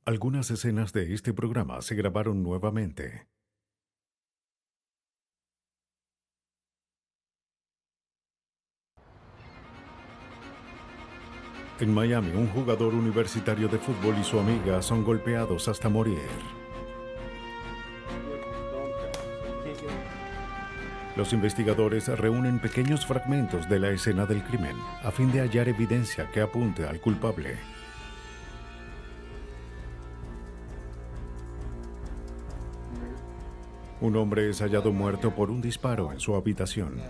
Algunas escenas de este programa se grabaron nuevamente. En Miami, un jugador universitario de fútbol y su amiga son golpeados hasta morir. Los investigadores reúnen pequeños fragmentos de la escena del crimen a fin de hallar evidencia que apunte al culpable. Un hombre es hallado muerto por un disparo en su habitación.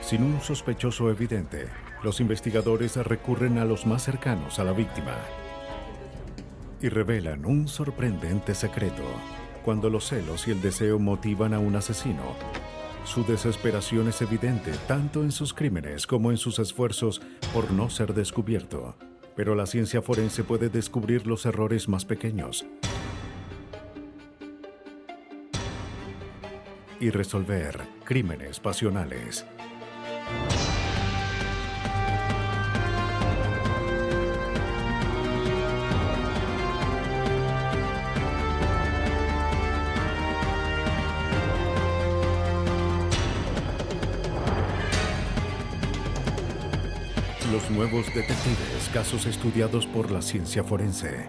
Sin un sospechoso evidente, los investigadores recurren a los más cercanos a la víctima y revelan un sorprendente secreto. Cuando los celos y el deseo motivan a un asesino, su desesperación es evidente tanto en sus crímenes como en sus esfuerzos por no ser descubierto. Pero la ciencia forense puede descubrir los errores más pequeños y resolver crímenes pasionales. Los nuevos detectives, casos estudiados por la ciencia forense.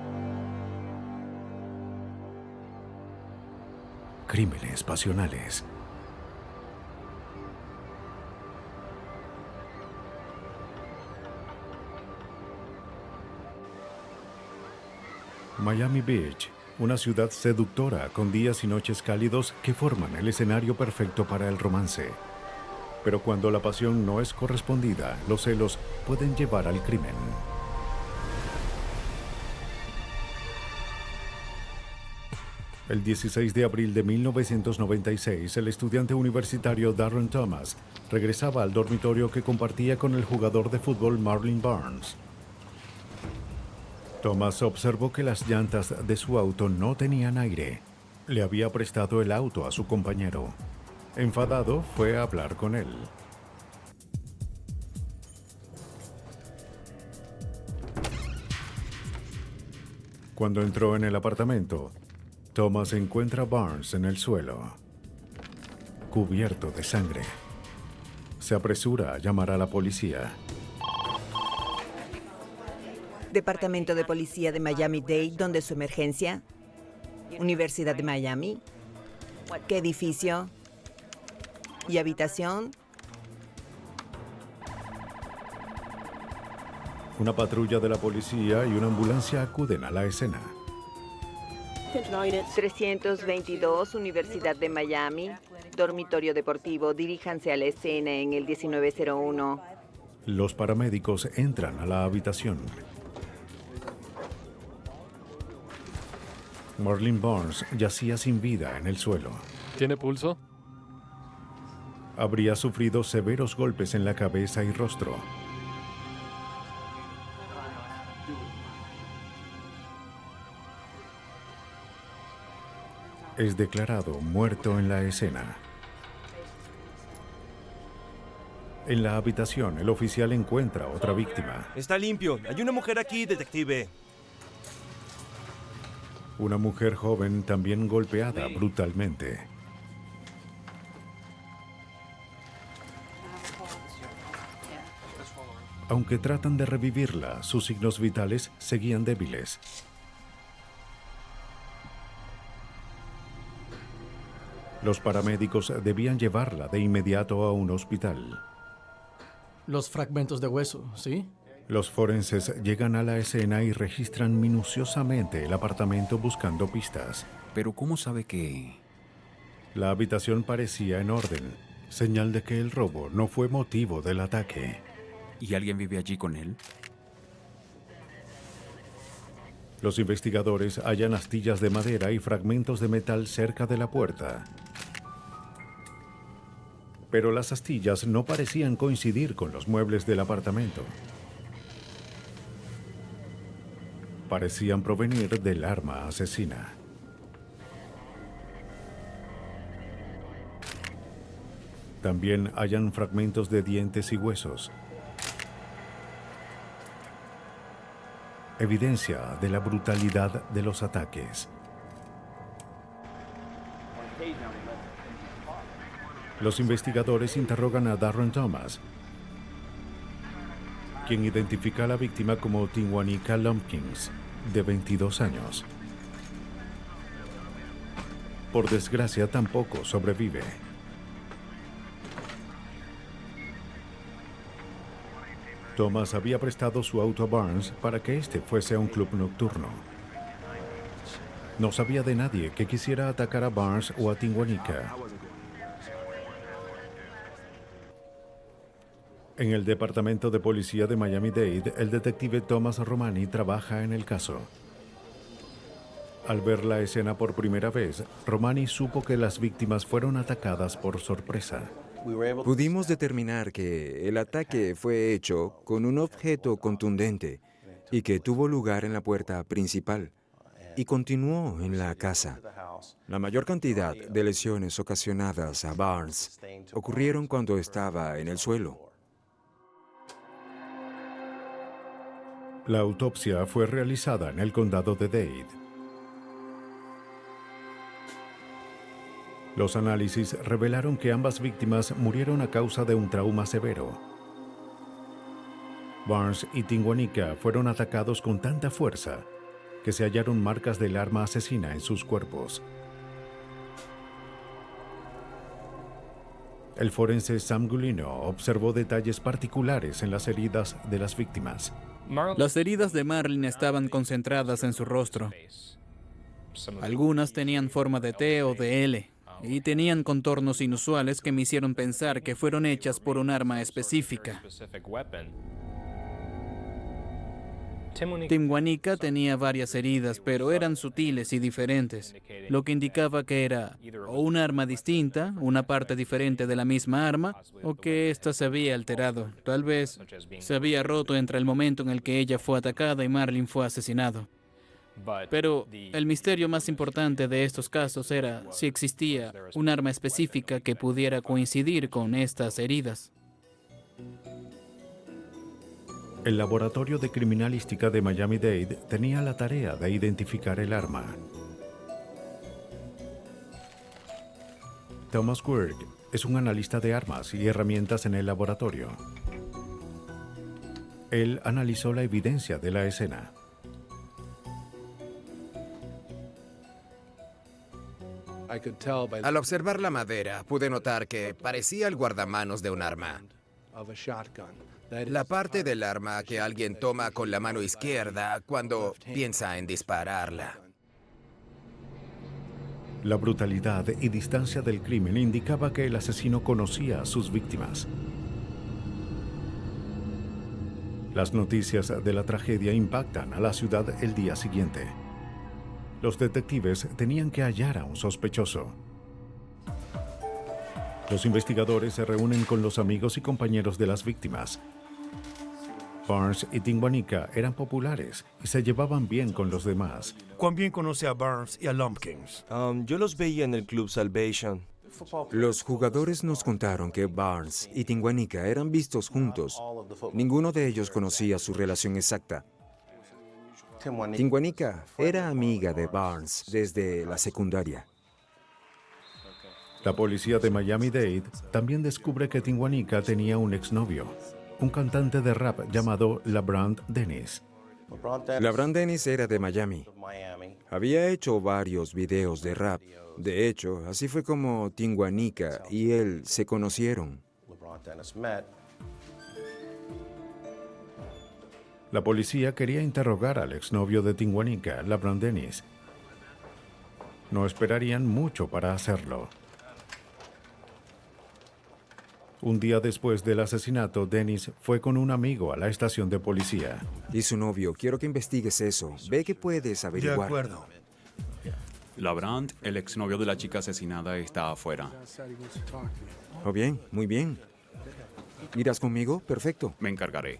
Crímenes pasionales. Miami Beach, una ciudad seductora con días y noches cálidos que forman el escenario perfecto para el romance. Pero cuando la pasión no es correspondida, los celos pueden llevar al crimen. El 16 de abril de 1996, el estudiante universitario Darren Thomas regresaba al dormitorio que compartía con el jugador de fútbol Marlin Barnes. Thomas observó que las llantas de su auto no tenían aire. Le había prestado el auto a su compañero. Enfadado, fue a hablar con él. Cuando entró en el apartamento, Thomas encuentra a Barnes en el suelo, cubierto de sangre. Se apresura a llamar a la policía. Departamento de Policía de Miami-Dade, ¿dónde es su emergencia? Universidad de Miami. ¿Qué edificio? ¿Y habitación? Una patrulla de la policía y una ambulancia acuden a la escena. 322, Universidad de Miami. Dormitorio deportivo, diríjanse a la escena en el 1901. Los paramédicos entran a la habitación. Marlin Barnes yacía sin vida en el suelo. ¿Tiene pulso? Habría sufrido severos golpes en la cabeza y rostro. Es declarado muerto en la escena. En la habitación, el oficial encuentra otra víctima. Está limpio. Hay una mujer aquí, detective. Una mujer joven también golpeada brutalmente. Aunque tratan de revivirla, sus signos vitales seguían débiles. Los paramédicos debían llevarla de inmediato a un hospital. Los fragmentos de hueso, ¿sí? Los forenses llegan a la escena y registran minuciosamente el apartamento buscando pistas. Pero ¿cómo sabe que...? La habitación parecía en orden, señal de que el robo no fue motivo del ataque. ¿Y alguien vive allí con él? Los investigadores hallan astillas de madera y fragmentos de metal cerca de la puerta. Pero las astillas no parecían coincidir con los muebles del apartamento. Parecían provenir del arma asesina. También hallan fragmentos de dientes y huesos. evidencia de la brutalidad de los ataques. Los investigadores interrogan a Darren Thomas, quien identifica a la víctima como Tinwanika Lumpkins, de 22 años. Por desgracia, tampoco sobrevive. Thomas había prestado su auto a Barnes para que este fuese a un club nocturno. No sabía de nadie que quisiera atacar a Barnes o a Tinwanika. En el Departamento de Policía de Miami-Dade, el detective Thomas Romani trabaja en el caso. Al ver la escena por primera vez, Romani supo que las víctimas fueron atacadas por sorpresa. Pudimos determinar que el ataque fue hecho con un objeto contundente y que tuvo lugar en la puerta principal y continuó en la casa. La mayor cantidad de lesiones ocasionadas a Barnes ocurrieron cuando estaba en el suelo. La autopsia fue realizada en el condado de Dade. Los análisis revelaron que ambas víctimas murieron a causa de un trauma severo. Barnes y Tinwanika fueron atacados con tanta fuerza que se hallaron marcas del arma asesina en sus cuerpos. El forense Sam Gulino observó detalles particulares en las heridas de las víctimas. Las heridas de Marlin estaban concentradas en su rostro. Algunas tenían forma de T o de L y tenían contornos inusuales que me hicieron pensar que fueron hechas por un arma específica. Tinwanika tenía varias heridas, pero eran sutiles y diferentes, lo que indicaba que era o un arma distinta, una parte diferente de la misma arma, o que ésta se había alterado. Tal vez se había roto entre el momento en el que ella fue atacada y Marlin fue asesinado. Pero el misterio más importante de estos casos era si existía un arma específica que pudiera coincidir con estas heridas. El Laboratorio de Criminalística de Miami-Dade tenía la tarea de identificar el arma. Thomas Quirk es un analista de armas y herramientas en el laboratorio. Él analizó la evidencia de la escena. Al observar la madera, pude notar que parecía el guardamanos de un arma. La parte del arma que alguien toma con la mano izquierda cuando piensa en dispararla. La brutalidad y distancia del crimen indicaba que el asesino conocía a sus víctimas. Las noticias de la tragedia impactan a la ciudad el día siguiente. Los detectives tenían que hallar a un sospechoso. Los investigadores se reúnen con los amigos y compañeros de las víctimas. Barnes y Tinwanika eran populares y se llevaban bien con los demás. ¿Cuán bien conoce a Barnes y a Lumpkins? Yo los veía en el Club Salvation. Los jugadores nos contaron que Barnes y Tinwanika eran vistos juntos. Ninguno de ellos conocía su relación exacta. Tinwanika era amiga de Barnes desde la secundaria. La policía de Miami-Dade también descubre que Tinwanika tenía un exnovio, un cantante de rap llamado LeBron Dennis. LeBron Dennis era de Miami. Había hecho varios videos de rap. De hecho, así fue como Tinwanika y él se conocieron. La policía quería interrogar al exnovio de Tinwanika, LeBron Dennis. No esperarían mucho para hacerlo. Un día después del asesinato, Dennis fue con un amigo a la estación de policía. Y su novio, quiero que investigues eso. Ve que puedes averiguar. De acuerdo. LeBron, el exnovio de la chica asesinada, está afuera. Oh, bien, muy bien. ¿Irás conmigo? Perfecto. Me encargaré.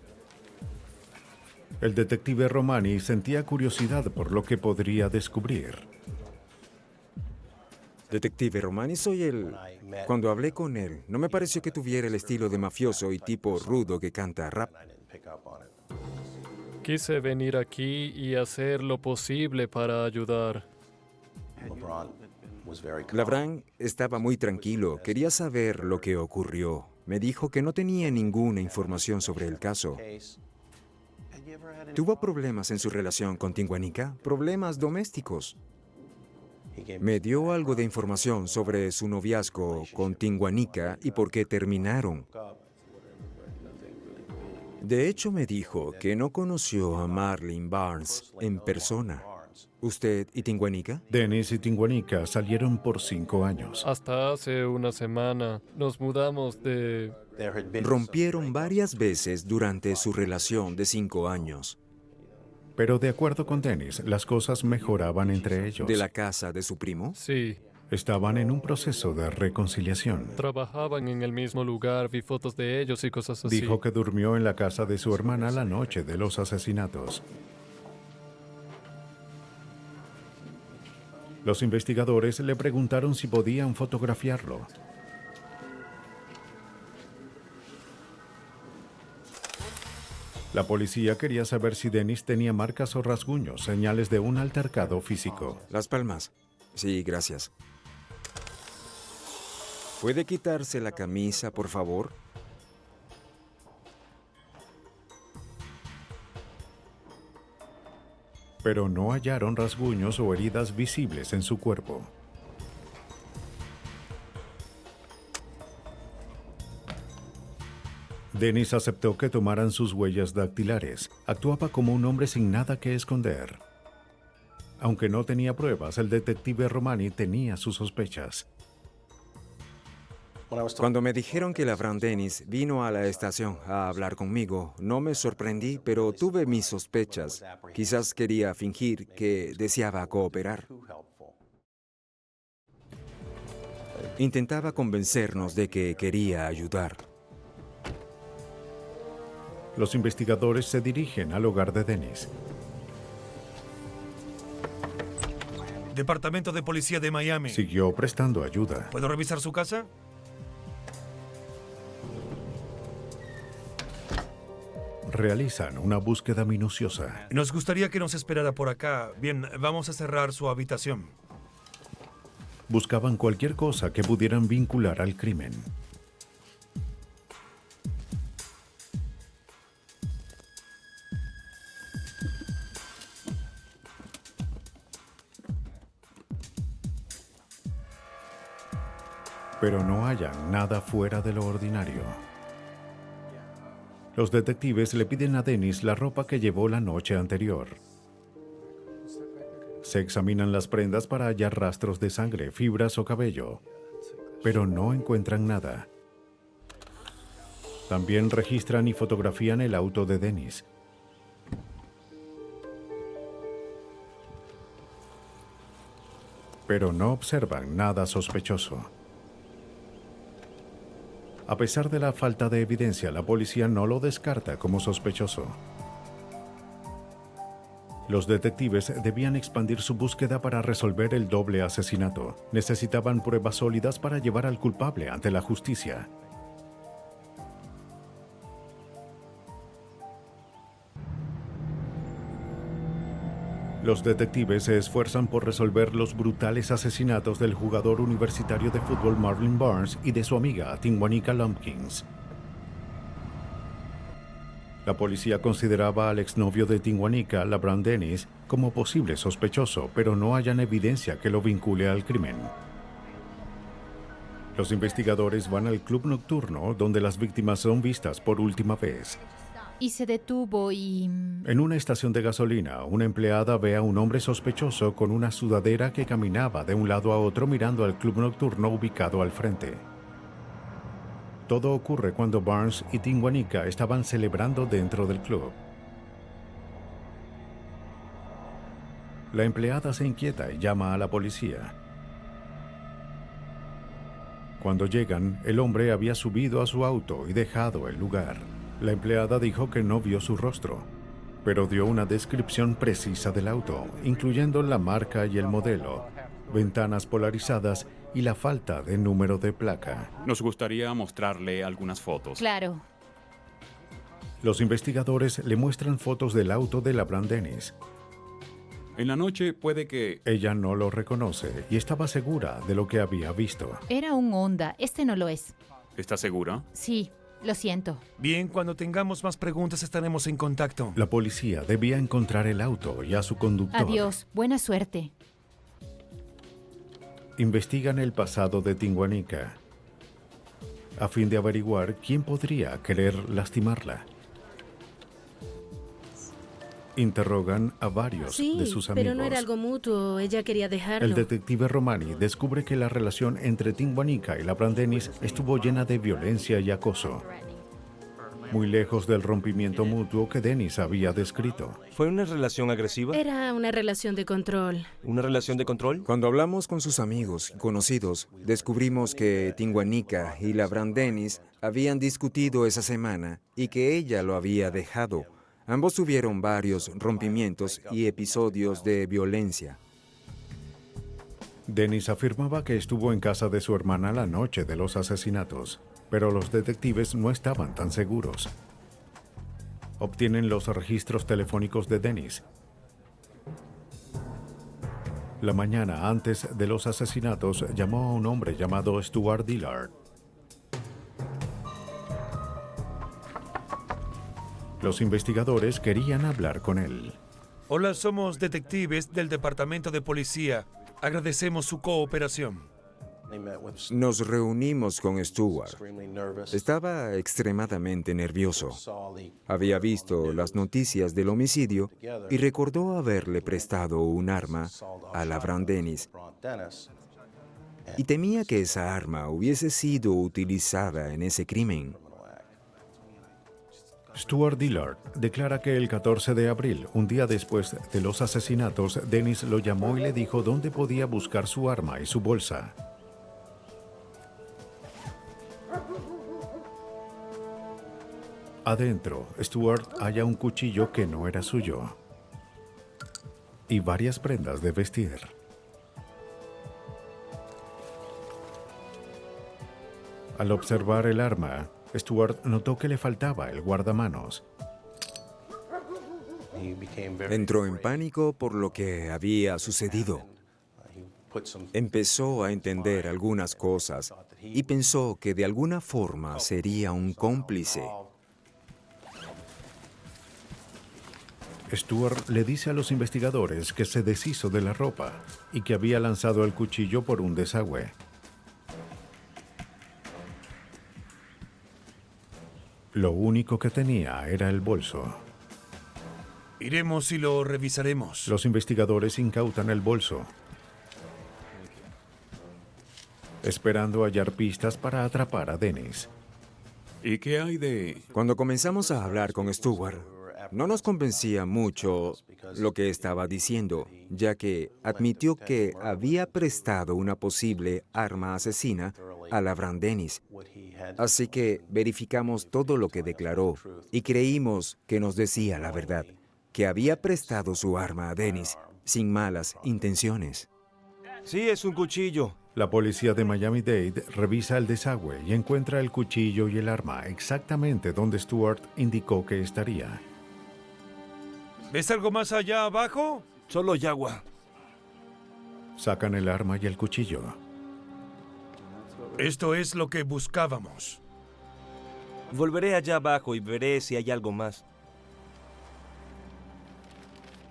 El detective Romani sentía curiosidad por lo que podría descubrir. Detective Romani, soy el... Cuando hablé con él, no me pareció que tuviera el estilo de mafioso y tipo rudo que canta rap. Quise venir aquí y hacer lo posible para ayudar. LeBron estaba muy tranquilo, quería saber lo que ocurrió. Me dijo que no tenía ninguna información sobre el caso. ¿Tuvo problemas en su relación con Tinguanica? ¿Problemas domésticos? Me dio algo de información sobre su noviazgo con Tinguanica y por qué terminaron. De hecho, me dijo que no conoció a Marlene Barnes en persona. ¿Usted y Tinguanica? Dennis y Tinguanica salieron por 5 años. Hasta hace una semana nos mudamos de... Rompieron varias veces durante su relación de 5 años. Pero de acuerdo con Dennis, las cosas mejoraban entre ellos. ¿De la casa de su primo? Sí. Estaban en un proceso de reconciliación. Trabajaban en el mismo lugar, vi fotos de ellos y cosas así. Dijo que durmió en la casa de su hermana la noche de los asesinatos. Los investigadores le preguntaron si podían fotografiarlo. La policía quería saber si Dennis tenía marcas o rasguños, señales de un altercado físico. Las palmas. Sí, gracias. ¿Puede quitarse la camisa, por favor? Pero no hallaron rasguños o heridas visibles en su cuerpo. Dennis aceptó que tomaran sus huellas dactilares. Actuaba como un hombre sin nada que esconder. Aunque no tenía pruebas, el detective Romani tenía sus sospechas. Cuando me dijeron que LeBron Dennis vino a la estación a hablar conmigo, no me sorprendí, pero tuve mis sospechas. Quizás quería fingir que deseaba cooperar. Intentaba convencernos de que quería ayudar. Los investigadores se dirigen al hogar de Dennis. Departamento de Policía de Miami. Siguió prestando ayuda. ¿Puedo revisar su casa? Realizan una búsqueda minuciosa. Nos gustaría que nos esperara por acá. Bien, vamos a cerrar su habitación. Buscaban cualquier cosa que pudieran vincular al crimen. Pero no hallan nada fuera de lo ordinario. Los detectives le piden a Dennis la ropa que llevó la noche anterior. Se examinan las prendas para hallar rastros de sangre, fibras o cabello, pero no encuentran nada. También registran y fotografían el auto de Dennis. Pero no observan nada sospechoso. A pesar de la falta de evidencia, la policía no lo descarta como sospechoso. Los detectives debían expandir su búsqueda para resolver el doble asesinato. Necesitaban pruebas sólidas para llevar al culpable ante la justicia. Los detectives se esfuerzan por resolver los brutales asesinatos del jugador universitario de fútbol Marlene Barnes y de su amiga Tinguanica Lumpkins. La policía consideraba al exnovio de Tinguanica, LeBron Dennis, como posible sospechoso, pero no hallan evidencia que lo vincule al crimen. Los investigadores van al club nocturno donde las víctimas son vistas por última vez. Y se detuvo y... En una estación de gasolina, una empleada ve a un hombre sospechoso con una sudadera que caminaba de un lado a otro mirando al club nocturno ubicado al frente. Todo ocurre cuando Barnes y Tinguanica estaban celebrando dentro del club. La empleada se inquieta y llama a la policía. Cuando llegan, el hombre había subido a su auto y dejado el lugar. La empleada dijo que no vio su rostro, pero dio una descripción precisa del auto, incluyendo la marca y el modelo, ventanas polarizadas y la falta de número de placa. Nos gustaría mostrarle algunas fotos. Claro. Los investigadores le muestran fotos del auto de LaBrant Dennis. En la noche puede que... Ella no lo reconoce y estaba segura de lo que había visto. Era un Honda. Este no lo es. ¿Está segura? Sí, lo siento. Bien, cuando tengamos más preguntas estaremos en contacto. La policía debía encontrar el auto y a su conductor. Adiós. Buena suerte. Investigan el pasado de Tinguanica a fin de averiguar quién podría querer lastimarla. Interrogan a varios de sus amigos. Pero no era algo mutuo. Ella quería dejarlo. El detective Romani descubre que la relación entre Tinguanica y LaBrant Dennis estuvo llena de violencia y acoso, muy lejos del rompimiento mutuo que Dennis había descrito. ¿Fue una relación agresiva? Era una relación de control. ¿Una relación de control? Cuando hablamos con sus amigos y conocidos, descubrimos que Tinguanica y LaBrant Dennis habían discutido esa semana y que ella lo había dejado. Ambos tuvieron varios rompimientos y episodios de violencia. Dennis afirmaba que estuvo en casa de su hermana la noche de los asesinatos, pero los detectives no estaban tan seguros. Obtienen los registros telefónicos de Dennis. La mañana antes de los asesinatos llamó a un hombre llamado Stuart Dillard. Los investigadores querían hablar con él. Hola, somos detectives del Departamento de Policía. Agradecemos su cooperación. Nos reunimos con Stuart. Estaba extremadamente nervioso. Había visto las noticias del homicidio y recordó haberle prestado un arma a LaBrant Dennis. Y temía que esa arma hubiese sido utilizada en ese crimen. Stuart Dillard declara que el 14 de abril, un día después de los asesinatos, Dennis lo llamó y le dijo dónde podía buscar su arma y su bolsa. Adentro, Stuart halla un cuchillo que no era suyo y varias prendas de vestir. Al observar el arma, Stuart notó que le faltaba el guardamanos. Entró en pánico por lo que había sucedido. Empezó a entender algunas cosas y pensó que de alguna forma sería un cómplice. Stuart le dice a los investigadores que se deshizo de la ropa y que había lanzado el cuchillo por un desagüe. Lo único que tenía era el bolso. Iremos y lo revisaremos. Los investigadores incautan el bolso, esperando hallar pistas para atrapar a Dennis. ¿Y qué hay de...? Cuando comenzamos a hablar con Stuart, no nos convencía mucho lo que estaba diciendo, ya que admitió que había prestado una posible arma asesina a LaBrant Dennis. Así que verificamos todo lo que declaró y creímos que nos decía la verdad, que había prestado su arma a Dennis sin malas intenciones. Sí, es un cuchillo. La policía de Miami-Dade revisa el desagüe y encuentra el cuchillo y el arma exactamente donde Stuart indicó que estaría. ¿Ves algo más allá abajo? Solo agua. Sacan el arma y el cuchillo. Esto es lo que buscábamos. Volveré allá abajo y veré si hay algo más.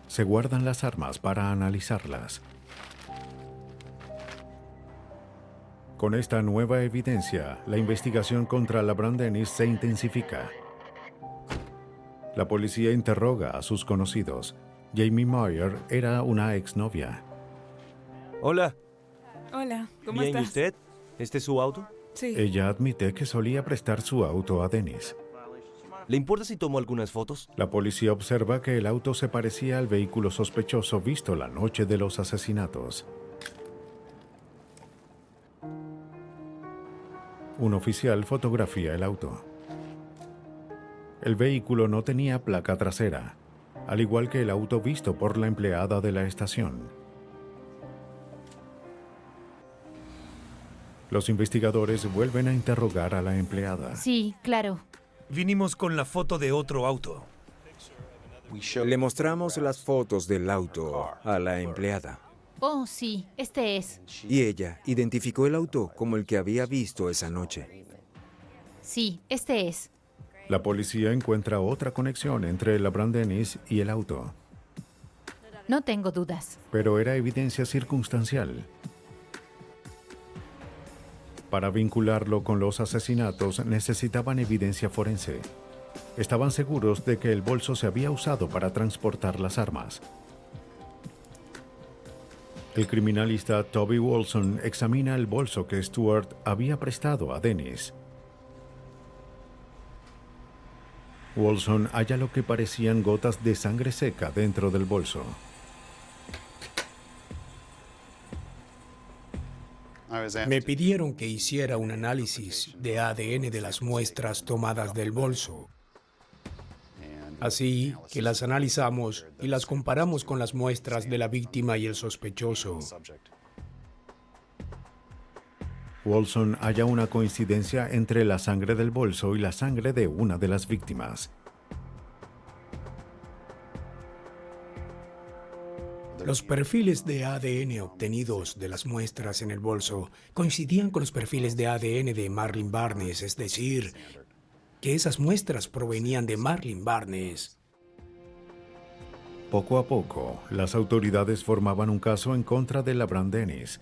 Se guardan las armas para analizarlas. Con esta nueva evidencia, la investigación contra LaBrant Dennis se intensifica. La policía interroga a sus conocidos. Jamie Meyer era una exnovia. Hola. Hola, ¿cómo ¿Bien, estás? y usted? ¿Este es su auto? Sí. Ella admite que solía prestar su auto a Dennis. ¿Le importa si tomo algunas fotos? La policía observa que el auto se parecía al vehículo sospechoso visto la noche de los asesinatos. Un oficial fotografía el auto. El vehículo no tenía placa trasera, al igual que el auto visto por la empleada de la estación. Los investigadores vuelven a interrogar a la empleada. Sí, claro. Vinimos con la foto de otro auto. Le mostramos las fotos del auto a la empleada. Oh, sí, este es. Y ella identificó el auto como el que había visto esa noche. Sí, este es. La policía encuentra otra conexión entre LaBrant Dennis y el auto, No tengo dudas. pero era evidencia circunstancial. Para vincularlo con los asesinatos necesitaban evidencia forense. Estaban seguros de que el bolso se había usado para transportar las armas. El criminalista Toby Wilson examina el bolso que Stuart había prestado a Dennis. Wilson halla lo que parecían gotas de sangre seca dentro del bolso. Me pidieron que hiciera un análisis de ADN de las muestras tomadas del bolso. Así que las analizamos y las comparamos con las muestras de la víctima y el sospechoso. Wilson halla una coincidencia entre la sangre del bolso y la sangre de una de las víctimas. Los perfiles de ADN obtenidos de las muestras en el bolso coincidían con los perfiles de ADN de Marlene Barnes, es decir, que esas muestras provenían de Marlene Barnes. Poco a poco, las autoridades formaban un caso en contra de LaBrant Dennis.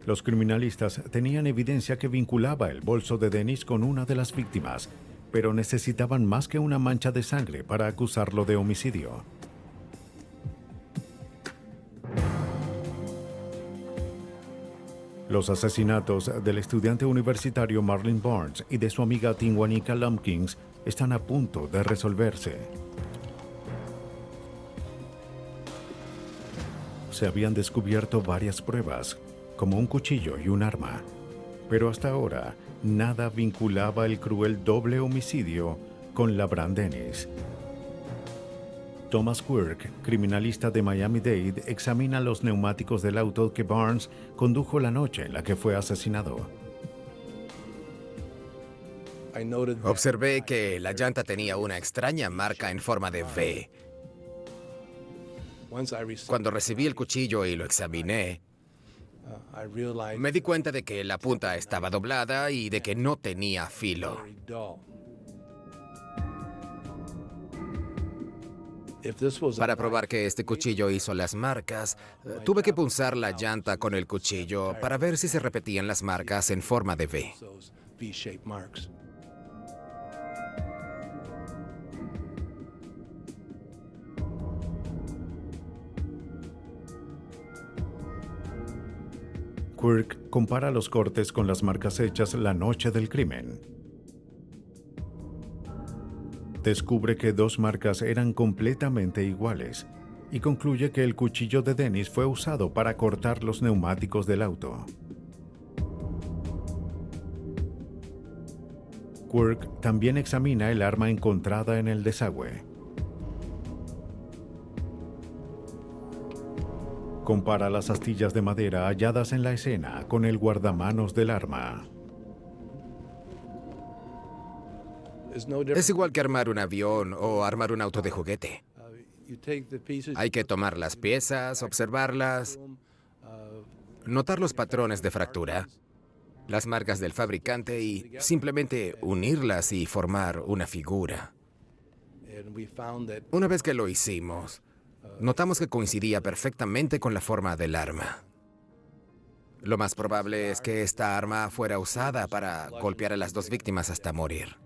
Los criminalistas tenían evidencia que vinculaba el bolso de Dennis con una de las víctimas, pero necesitaban más que una mancha de sangre para acusarlo de homicidio. Los asesinatos del estudiante universitario Marlene Barnes y de su amiga Tinwanika Lumpkins están a punto de resolverse. Se habían descubierto varias pruebas, como un cuchillo y un arma, pero hasta ahora nada vinculaba el cruel doble homicidio con LaBrant Dennis. Thomas Quirk, criminalista de Miami-Dade, examina los neumáticos del auto que Barnes condujo la noche en la que fue asesinado. Observé que la llanta tenía una extraña marca en forma de V. Cuando recibí el cuchillo y lo examiné, me di cuenta de que la punta estaba doblada y de que no tenía filo. Para probar que este cuchillo hizo las marcas, tuve que punzar la llanta con el cuchillo para ver si se repetían las marcas en forma de V. Quirk compara los cortes con las marcas hechas la noche del crimen. Descubre que dos marcas eran completamente iguales y concluye que el cuchillo de Dennis fue usado para cortar los neumáticos del auto. Quirk también examina el arma encontrada en el desagüe. Compara las astillas de madera halladas en la escena con el guardamanos del arma. Es igual que armar un avión o armar un auto de juguete. Hay que tomar las piezas, observarlas, notar los patrones de fractura, las marcas del fabricante y simplemente unirlas y formar una figura. Una vez que lo hicimos, notamos que coincidía perfectamente con la forma del arma. Lo más probable es que esta arma fuera usada para golpear a las dos víctimas hasta morir.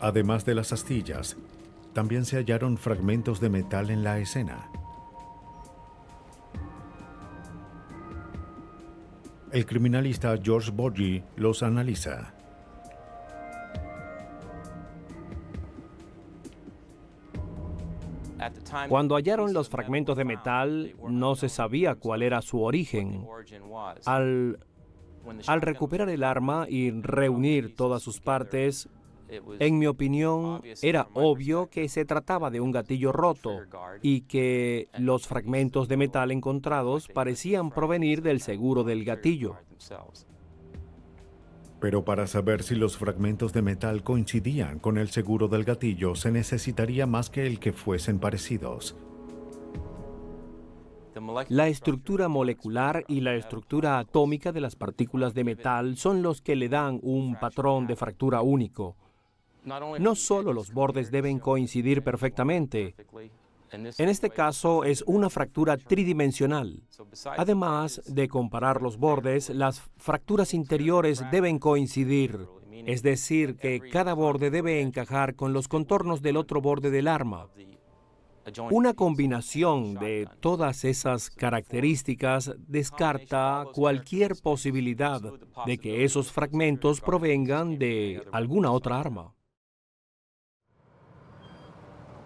Además de las astillas, también se hallaron fragmentos de metal en la escena. El criminalista George Borgi los analiza. Cuando hallaron los fragmentos de metal, no se sabía cuál era su origen. Al recuperar el arma y reunir todas sus partes, en mi opinión, era obvio que se trataba de un gatillo roto y que los fragmentos de metal encontrados parecían provenir del seguro del gatillo. Pero para saber si los fragmentos de metal coincidían con el seguro del gatillo, se necesitaría más que el que fuesen parecidos. La estructura molecular y la estructura atómica de las partículas de metal son los que le dan un patrón de fractura único. No solo los bordes deben coincidir perfectamente. En este caso es una fractura tridimensional. Además de comparar los bordes, las fracturas interiores deben coincidir. Es decir, que cada borde debe encajar con los contornos del otro borde del arma. Una combinación de todas esas características descarta cualquier posibilidad de que esos fragmentos provengan de alguna otra arma.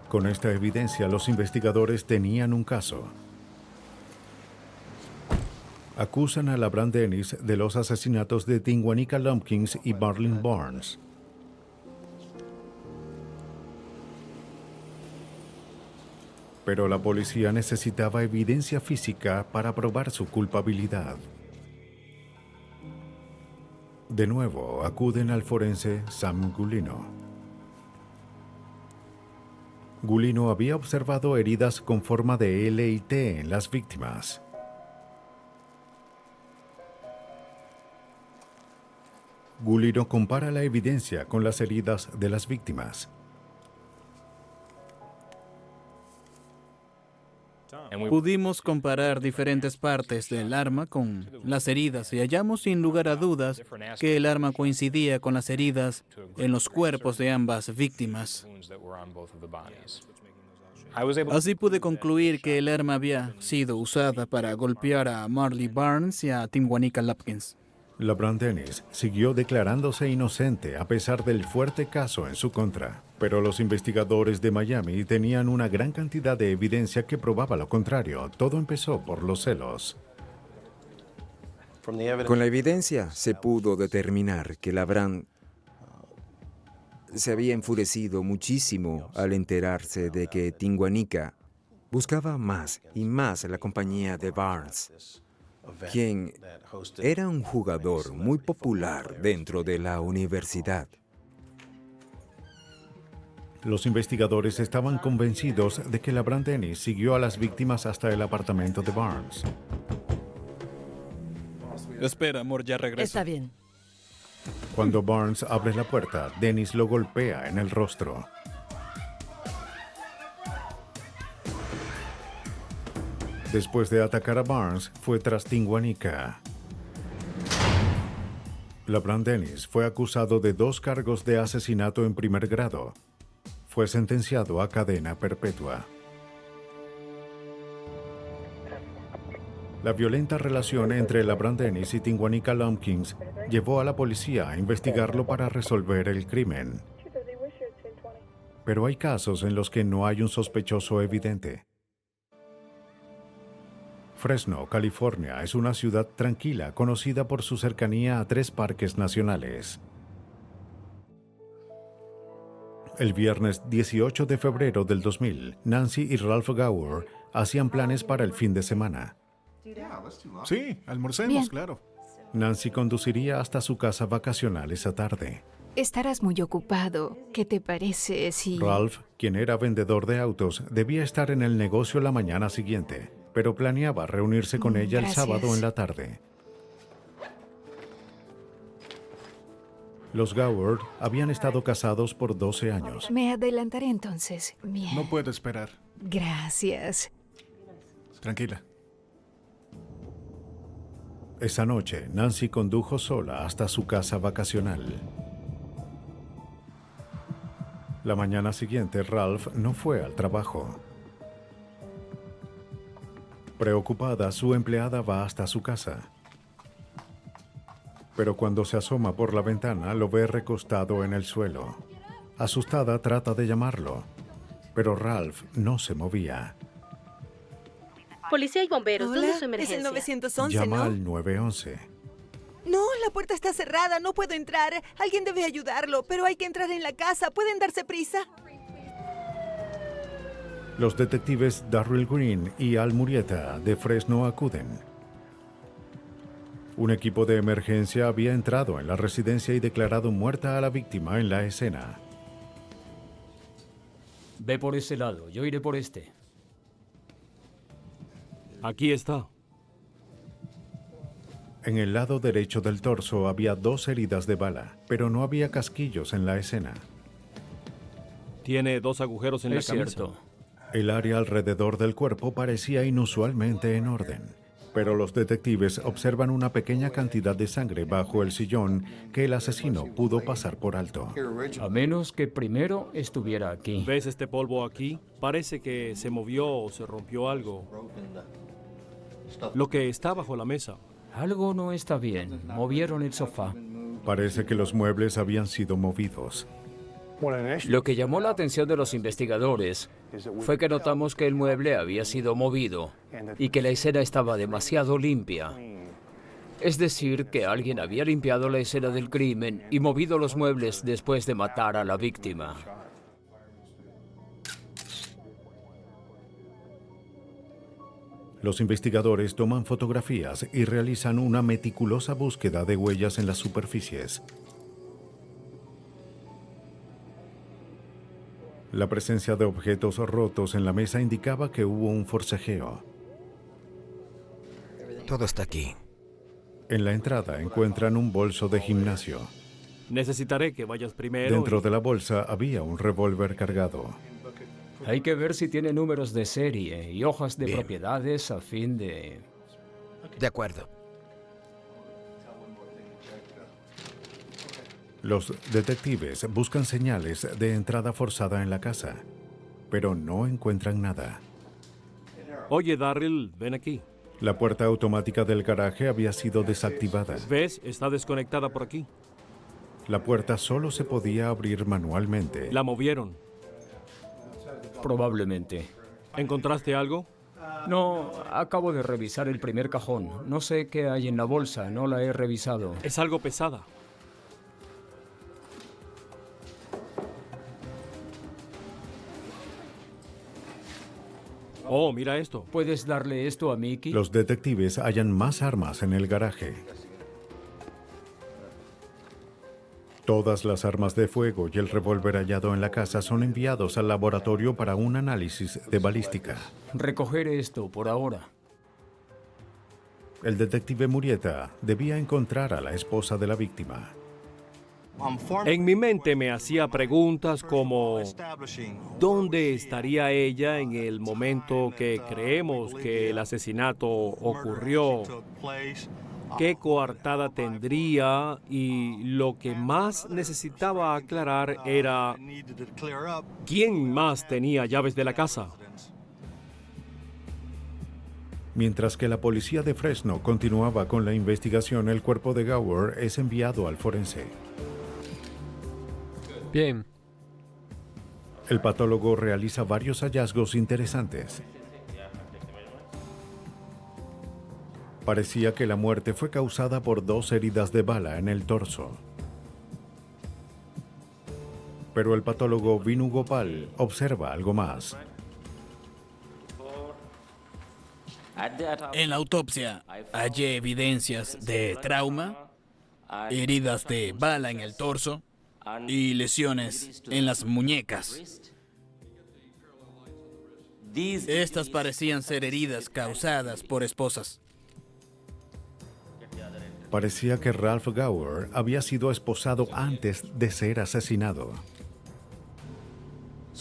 Con esta evidencia, los investigadores tenían un caso. Acusan a LaBrant Dennis de los asesinatos de Tinguanica Lumpkins y Marlene Barnes. Pero la policía necesitaba evidencia física para probar su culpabilidad. De nuevo, acuden al forense Sam Gulino. Gulino había observado heridas con forma de L y T en las víctimas. Gulino compara la evidencia con las heridas de las víctimas. Pudimos comparar diferentes partes del arma con las heridas y hallamos sin lugar a dudas que el arma coincidía con las heridas en los cuerpos de ambas víctimas. Así pude concluir que el arma había sido usada para golpear a Marlene Barnes y a Tinguanica Lumpkins. LaBrant Dennis siguió declarándose inocente a pesar del fuerte caso en su contra, pero los investigadores de Miami tenían una gran cantidad de evidencia que probaba lo contrario. Todo empezó por los celos. Con la evidencia se pudo determinar que LaBrant se había enfurecido muchísimo al enterarse de que Tinguanica buscaba más y más la compañía de Barnes, quien era un jugador muy popular dentro de la universidad. Los investigadores estaban convencidos de que LaBrant Dennis siguió a las víctimas hasta el apartamento de Barnes. Espera, amor, ya regreso. Está bien. Cuando Barnes abre la puerta, Dennis lo golpea en el rostro. Después de atacar a Barnes, fue tras Tinguanica. LaBrant Dennis fue acusado de 2 cargos de asesinato en primer grado. Fue sentenciado a cadena perpetua. La violenta relación entre LaBrant Dennis y Tinguanica Lumpkins llevó a la policía a investigarlo para resolver el crimen. Pero hay casos en los que no hay un sospechoso evidente. Fresno, California, es una ciudad tranquila conocida por su cercanía a 3 parques nacionales. El viernes 18 de febrero del 2000, Nancy y Ralph Gower hacían planes para el fin de semana. Sí, almorcemos, Bien. claro. Nancy conduciría hasta su casa vacacional esa tarde. Estarás muy ocupado. ¿Qué te parece si...? Ralph, quien era vendedor de autos, debía estar en el negocio la mañana siguiente, pero planeaba reunirse con ella el Gracias. sábado en la tarde. Los Gower habían estado casados por 12 años. Me adelantaré entonces. Bien. No puedo esperar. Gracias. Tranquila. Esa noche, Nancy condujo sola hasta su casa vacacional. La mañana siguiente, Ralph no fue al trabajo. Preocupada, su empleada va hasta su casa. Pero cuando se asoma por la ventana, lo ve recostado en el suelo. Asustada, trata de llamarlo, pero Ralph no se movía. Policía y bomberos, ¿dónde es su Hola, es emergencia? el 911, Llama ¿no? al 911. No, la puerta está cerrada, no puedo entrar. Alguien debe ayudarlo, pero hay que entrar en la casa. ¿Pueden darse prisa? Los detectives Darryl Green y Al Murieta de Fresno acuden. Un equipo de emergencia había entrado en la residencia y declarado muerta a la víctima en la escena. Ve por ese lado, yo iré por este. Aquí está. En el lado derecho del torso había 2 heridas de bala, pero no había casquillos en la escena. Tiene 2 agujeros en la Es camisa. cierto. El área alrededor del cuerpo parecía inusualmente en orden, pero los detectives observan una pequeña cantidad de sangre bajo el sillón que el asesino pudo pasar por alto. A menos que primero estuviera aquí. ¿Ves este polvo aquí? Parece que se movió o se rompió algo. Lo que está bajo la mesa. Algo no está bien. Movieron el sofá. Parece que los muebles habían sido movidos. Lo que llamó la atención de los investigadores fue que notamos que el mueble había sido movido y que la escena estaba demasiado limpia. Es decir, que alguien había limpiado la escena del crimen y movido los muebles después de matar a la víctima. Los investigadores toman fotografías y realizan una meticulosa búsqueda de huellas en las superficies. La presencia de objetos rotos en la mesa indicaba que hubo un forcejeo. Todo está aquí. En la entrada encuentran un bolso de gimnasio. Necesitaré que vayas primero. Dentro de la bolsa había un revólver cargado. Hay que ver si tiene números de serie y hojas de propiedades a fin de... De acuerdo. Los detectives buscan señales de entrada forzada en la casa, pero no encuentran nada. Oye, Darryl, ven aquí. La puerta automática del garaje había sido desactivada. ¿Ves? Está desconectada por aquí. La puerta solo se podía abrir manualmente. La movieron. Probablemente. ¿Encontraste algo? No, acabo de revisar el primer cajón. No sé qué hay en la bolsa, no la he revisado. Es algo pesada. Oh, mira esto. ¿Puedes darle esto a Mickey? Los detectives hallan más armas en el garaje. Todas las armas de fuego y el revólver hallado en la casa son enviados al laboratorio para un análisis de balística. Recoger esto por ahora. El detective Murieta debía encontrar a la esposa de la víctima. En mi mente me hacía preguntas como ¿dónde estaría ella en el momento que creemos que el asesinato ocurrió? ¿Qué coartada tendría? Y lo que más necesitaba aclarar era ¿quién más tenía llaves de la casa? Mientras que la policía de Fresno continuaba con la investigación, el cuerpo de Gower es enviado al forense. Bien. El patólogo realiza varios hallazgos interesantes. Parecía que la muerte fue causada por 2 heridas de bala en el torso. Pero el patólogo Vinu Gopal observa algo más. En la autopsia hallé evidencias de trauma, heridas de bala en el torso y lesiones en las muñecas. Estas parecían ser heridas causadas por esposas. Parecía que Ralph Gower había sido esposado antes de ser asesinado.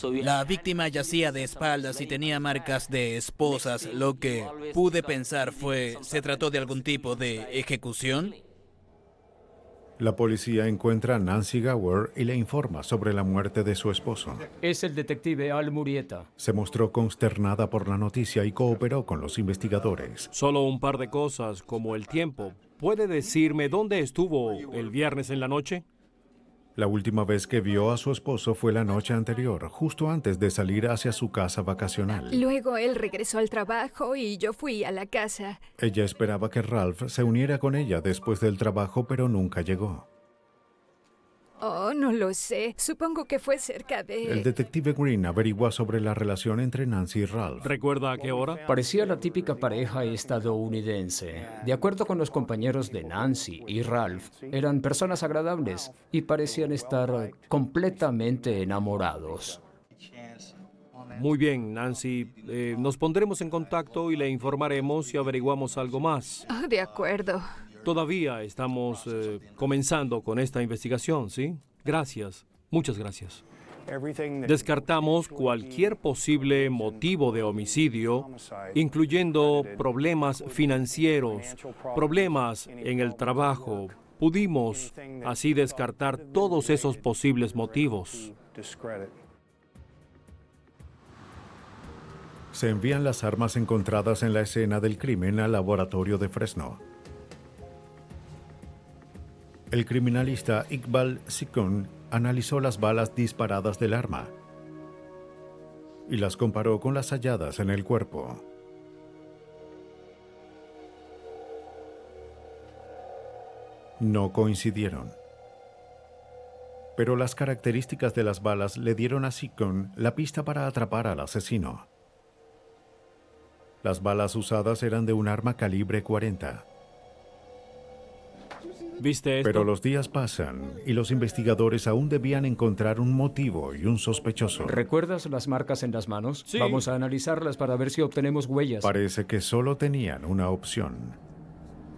La víctima yacía de espaldas y tenía marcas de esposas. Lo que pude pensar ¿se trató de algún tipo de ejecución? La policía encuentra a Nancy Gower y le informa sobre la muerte de su esposo. Es el detective Al Murieta. Se mostró consternada por la noticia y cooperó con los investigadores. Solo un par de cosas, como el tiempo. ¿Puede decirme dónde estuvo el viernes en la noche? La última vez que vio a su esposo fue la noche anterior, justo antes de salir hacia su casa vacacional. Luego él regresó al trabajo y yo fui a la casa. Ella esperaba que Ralph se uniera con ella después del trabajo, pero nunca llegó. Oh, no lo sé. Supongo que fue cerca de... El detective Green averigua sobre la relación entre Nancy y Ralph. ¿Recuerda a qué hora? Parecía la típica pareja estadounidense. De acuerdo con los compañeros de Nancy y Ralph, eran personas agradables y parecían estar completamente enamorados. Muy bien, Nancy. Nos pondremos en contacto y le informaremos si averiguamos algo más. Oh, de acuerdo. Todavía estamos comenzando con esta investigación, ¿sí? Gracias. Muchas gracias. Descartamos cualquier posible motivo de homicidio, incluyendo problemas financieros, problemas en el trabajo. Pudimos así descartar todos esos posibles motivos. Se envían las armas encontradas en la escena del crimen al laboratorio de Fresno. El criminalista Iqbal Sikun analizó las balas disparadas del arma y las comparó con las halladas en el cuerpo. No coincidieron. Pero las características de las balas le dieron a Sikun la pista para atrapar al asesino. Las balas usadas eran de un arma calibre 40. ¿Viste esto? Pero los días pasan y los investigadores aún debían encontrar un motivo y un sospechoso. ¿Recuerdas las marcas en las manos? Sí. Vamos a analizarlas para ver si obtenemos huellas. Parece que solo tenían una opción.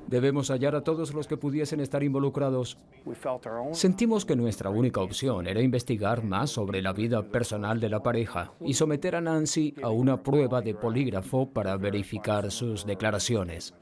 Debemos hallar a todos los que pudiesen estar involucrados. Sentimos que nuestra única opción era investigar más sobre la vida personal de la pareja y someter a Nancy a una prueba de polígrafo para verificar sus declaraciones.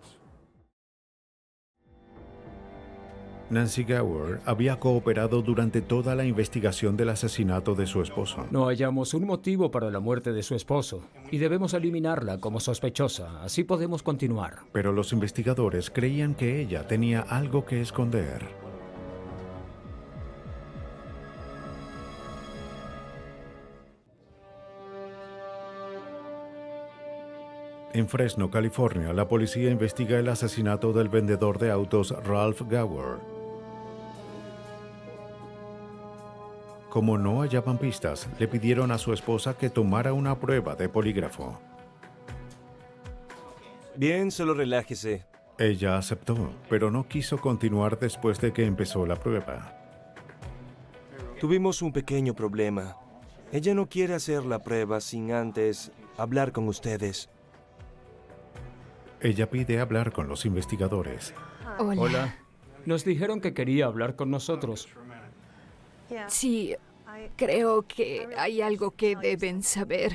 Nancy Gower había cooperado durante toda la investigación del asesinato de su esposo. No hallamos un motivo para la muerte de su esposo y debemos eliminarla como sospechosa. Así podemos continuar. Pero los investigadores creían que ella tenía algo que esconder. En Fresno, California, la policía investiga el asesinato del vendedor de autos Ralph Gower. Como no hallaban pistas, le pidieron a su esposa que tomara una prueba de polígrafo. Bien, solo relájese. Ella aceptó, pero no quiso continuar después de que empezó la prueba. Tuvimos un pequeño problema. Ella no quiere hacer la prueba sin antes hablar con ustedes. Ella pide hablar con los investigadores. Hola. Nos dijeron que quería hablar con nosotros. Sí, creo que hay algo que deben saber.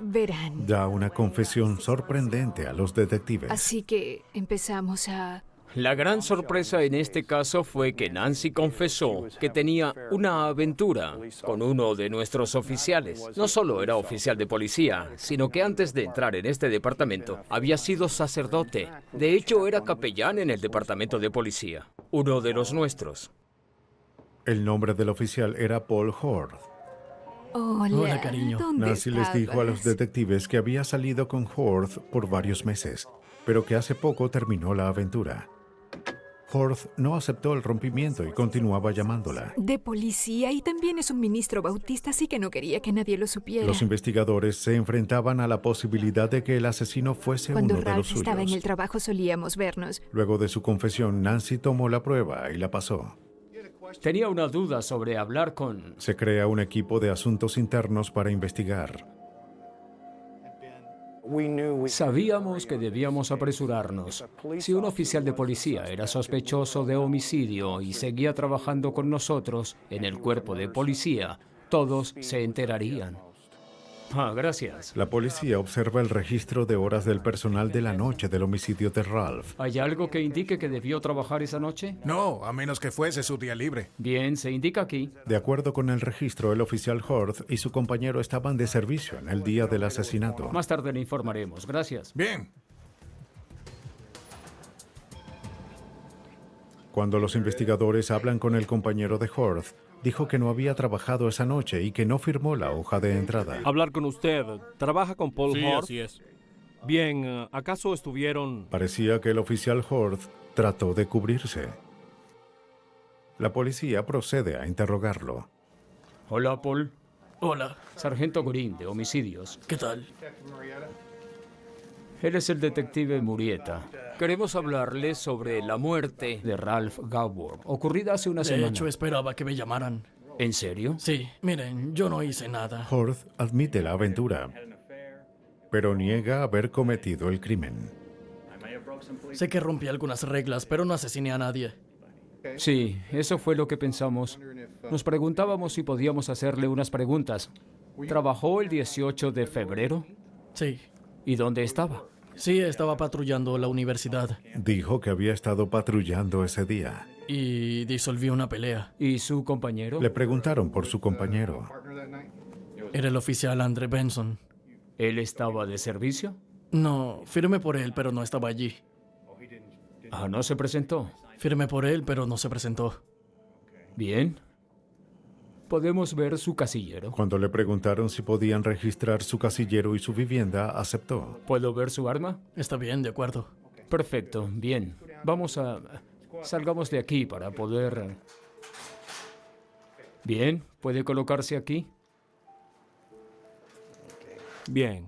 Verán. Da una confesión sorprendente a los detectives. Así que empezamos a... La gran sorpresa en este caso fue que Nancy confesó que tenía una aventura con uno de nuestros oficiales. No solo era oficial de policía, sino que antes de entrar en este departamento había sido sacerdote. De hecho, era capellán en el departamento de policía, uno de los nuestros. El nombre del oficial era Paul Horth. Hola, cariño. Nancy les dijo a los detectives que había salido con Horth por varios meses, pero que hace poco terminó la aventura. Horth no aceptó el rompimiento y continuaba llamándola. De policía y también es un ministro bautista, así que no quería que nadie lo supiera. Los investigadores se enfrentaban a la posibilidad de que el asesino fuese Cuando uno de los Ralph suyos. estaba en el trabajo solíamos vernos. Luego de su confesión, Nancy tomó la prueba y la pasó. Tenía una duda sobre hablar con... Se crea un equipo de asuntos internos para investigar. Sabíamos que debíamos apresurarnos. Si un oficial de policía era sospechoso de homicidio y seguía trabajando con nosotros en el cuerpo de policía, todos se enterarían. Gracias. La policía observa el registro de horas del personal de la noche del homicidio de Ralph. ¿Hay algo que indique que debió trabajar esa noche? No, a menos que fuese su día libre. Bien, se indica aquí. De acuerdo con el registro, el oficial Horth y su compañero estaban de servicio en el día del asesinato. Más tarde le informaremos. Gracias. Bien. Cuando los investigadores hablan con el compañero de Horth, dijo que no había trabajado esa noche y que no firmó la hoja de entrada. Hablar con usted. ¿Trabaja con Paul Sí, Horth? así es. Bien, ¿acaso estuvieron...? Parecía que el oficial Horth trató de cubrirse. La policía procede a interrogarlo. Hola, Paul. Hola. Sargento Green, de homicidios. ¿Qué tal? Él es el detective Murieta. Queremos hablarle sobre la muerte de Ralph Gower, ocurrida hace una semana. De hecho, esperaba que me llamaran. ¿En serio? Sí, miren, yo no hice nada. Horth admite la aventura, pero niega haber cometido el crimen. Sé que rompí algunas reglas, pero no asesiné a nadie. Sí, eso fue lo que pensamos. Nos preguntábamos si podíamos hacerle unas preguntas. ¿Trabajó el 18 de febrero? Sí. ¿Y dónde estaba? Sí, estaba patrullando la universidad. Dijo que había estado patrullando ese día. Y disolvió una pelea. ¿Y su compañero? Le preguntaron por su compañero. Era el oficial Andre Benson. ¿Él estaba de servicio? No, firmé por él, pero no estaba allí. Ah, ¿no se presentó? Firmé por él, pero no se presentó. Bien. ¿Podemos ver su casillero? Cuando le preguntaron si podían registrar su casillero y su vivienda, aceptó. ¿Puedo ver su arma? Está bien, de acuerdo. Perfecto, bien. Salgamos de aquí para poder... Bien, ¿puede colocarse aquí? Bien.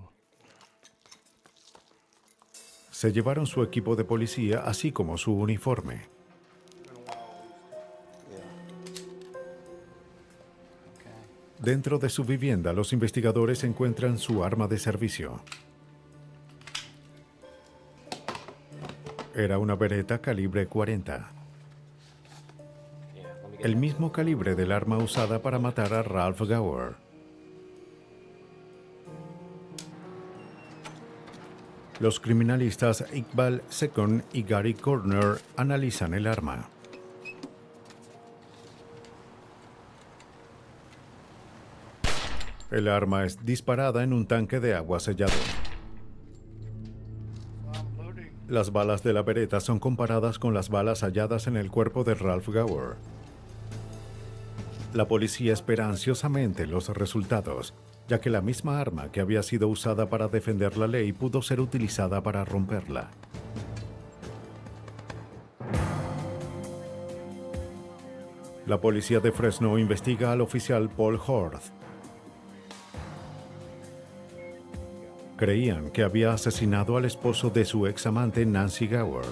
Se llevaron su equipo de policía, así como su uniforme. Dentro de su vivienda, los investigadores encuentran su arma de servicio. Era una Beretta calibre 40. El mismo calibre del arma usada para matar a Ralph Gower. Los criminalistas Iqbal Second y Gary Corner analizan el arma. El arma es disparada en un tanque de agua sellado. Las balas de la Beretta son comparadas con las balas halladas en el cuerpo de Ralph Gower. La policía espera ansiosamente los resultados, ya que la misma arma que había sido usada para defender la ley pudo ser utilizada para romperla. La policía de Fresno investiga al oficial Paul Horth. Creían que había asesinado al esposo de su examante Nancy Gower.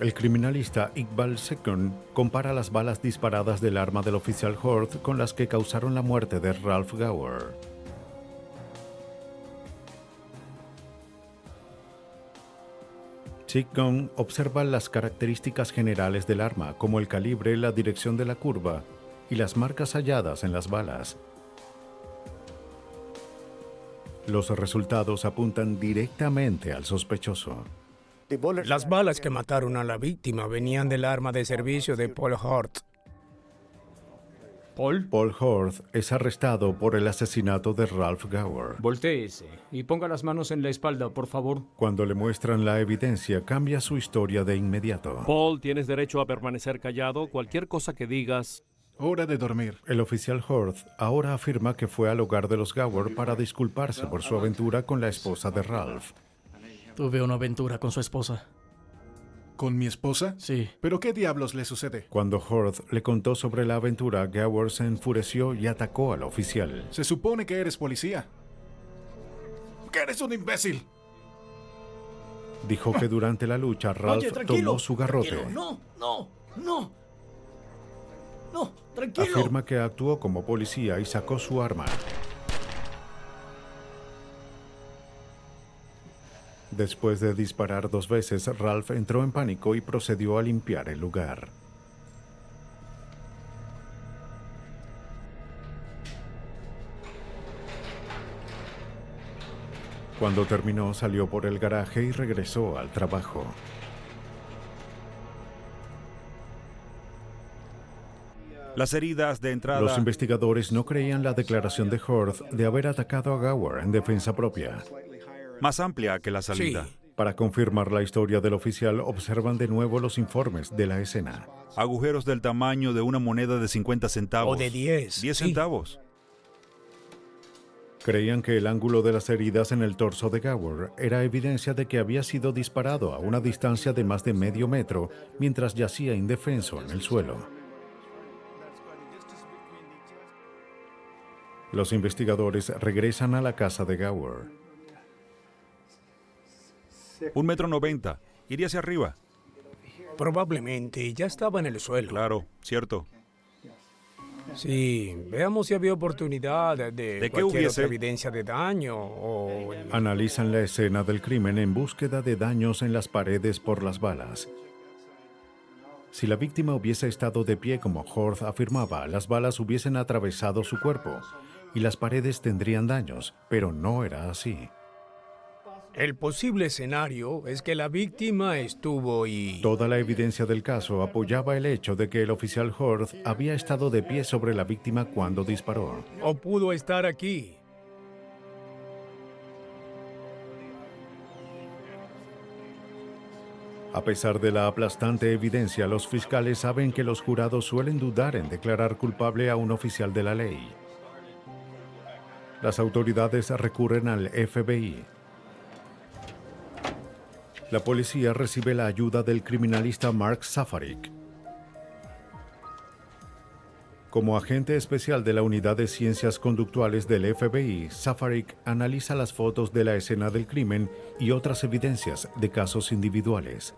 El criminalista Iqbal Second compara las balas disparadas del arma del oficial Horth con las que causaron la muerte de Ralph Gower. Second observa las características generales del arma, como el calibre, la dirección de la curva y las marcas halladas en las balas. Los resultados apuntan directamente al sospechoso. Las balas que mataron a la víctima venían del arma de servicio de Paul Horth. ¿Paul? Paul Horth es arrestado por el asesinato de Ralph Gower. Voltéese y ponga las manos en la espalda, por favor. Cuando le muestran la evidencia, cambia su historia de inmediato. Paul, tienes derecho a permanecer callado. Cualquier cosa que digas... Hora de dormir. El oficial Horth ahora afirma que fue al hogar de los Gower para disculparse por su aventura con la esposa de Ralph. Tuve una aventura con su esposa. ¿Con mi esposa? Sí. ¿Pero qué diablos le sucede? Cuando Horth le contó sobre la aventura, Gower se enfureció y atacó al oficial. Se supone que eres policía. ¡Que eres un imbécil! Dijo que durante la lucha Ralph tomó su garrote. Tranquilo. No, tranquilo. Afirma que actuó como policía y sacó su arma. Después de disparar 2 veces, Ralph entró en pánico y procedió a limpiar el lugar. Cuando terminó, salió por el garaje y regresó al trabajo. Las heridas de entrada... Los investigadores no creían la declaración de Horth de haber atacado a Gower en defensa propia. Más amplia que la salida. Sí. Para confirmar la historia del oficial, observan de nuevo los informes de la escena. Agujeros del tamaño de una moneda de 50 centavos. O de 10. 10 centavos. Creían que el ángulo de las heridas en el torso de Gower era evidencia de que había sido disparado a una distancia de más de medio metro mientras yacía indefenso en el suelo. Los investigadores regresan a la casa de Gower. 1,90 m. Iría hacia arriba. Probablemente ya estaba en el suelo. Claro, cierto. Sí, veamos si había oportunidad de ¿De qué cualquier hubiese? otra evidencia de daño o... Analizan la escena del crimen en búsqueda de daños en las paredes por las balas. Si la víctima hubiese estado de pie como Horth afirmaba, las balas hubiesen atravesado su cuerpo y las paredes tendrían daños, pero no era así. El posible escenario es que la víctima estuvo y... Toda la evidencia del caso apoyaba el hecho de que el oficial Horth había estado de pie sobre la víctima cuando disparó. O pudo estar aquí. A pesar de la aplastante evidencia, los fiscales saben que los jurados suelen dudar en declarar culpable a un oficial de la ley. Las autoridades recurren al FBI. La policía recibe la ayuda del criminalista Mark Safarik. Como agente especial de la Unidad de Ciencias Conductuales del FBI, Safarik analiza las fotos de la escena del crimen y otras evidencias de casos individuales.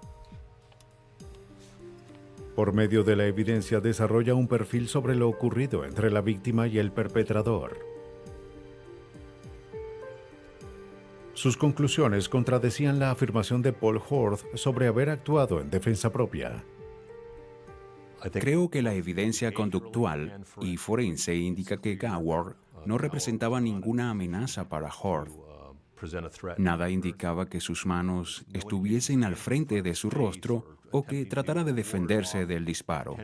Por medio de la evidencia desarrolla un perfil sobre lo ocurrido entre la víctima y el perpetrador. Sus conclusiones contradecían la afirmación de Paul Horth sobre haber actuado en defensa propia. Creo que la evidencia conductual y forense indica que Gower no representaba ninguna amenaza para Horth. Nada indicaba que sus manos estuviesen al frente de su rostro o que tratara de defenderse del disparo.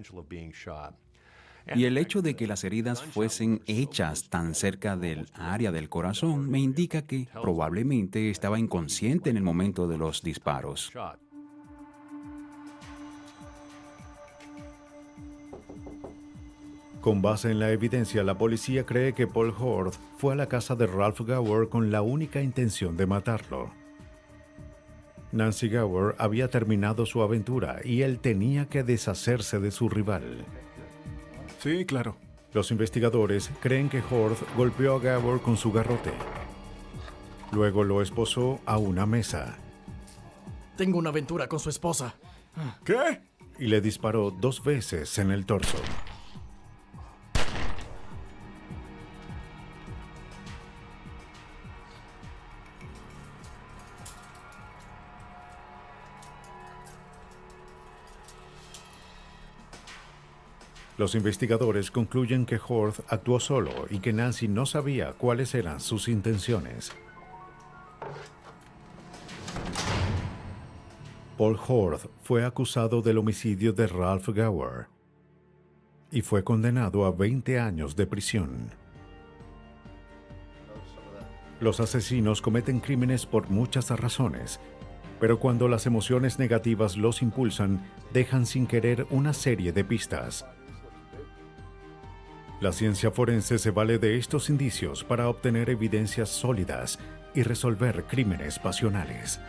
Y el hecho de que las heridas fuesen hechas tan cerca del área del corazón me indica que probablemente estaba inconsciente en el momento de los disparos. Con base en la evidencia, la policía cree que Paul Horth fue a la casa de Ralph Gower con la única intención de matarlo. Nancy Gower había terminado su aventura y él tenía que deshacerse de su rival. Sí, claro. Los investigadores creen que Horth golpeó a Gower con su garrote. Luego lo esposó a una mesa. Tengo una aventura con su esposa. ¿Qué? Y le disparó 2 veces en el torso. Los investigadores concluyen que Horth actuó solo y que Nancy no sabía cuáles eran sus intenciones. Paul Horth fue acusado del homicidio de Ralph Gower y fue condenado a 20 años de prisión. Los asesinos cometen crímenes por muchas razones, pero cuando las emociones negativas los impulsan, dejan sin querer una serie de pistas. La ciencia forense se vale de estos indicios para obtener evidencias sólidas y resolver crímenes pasionales.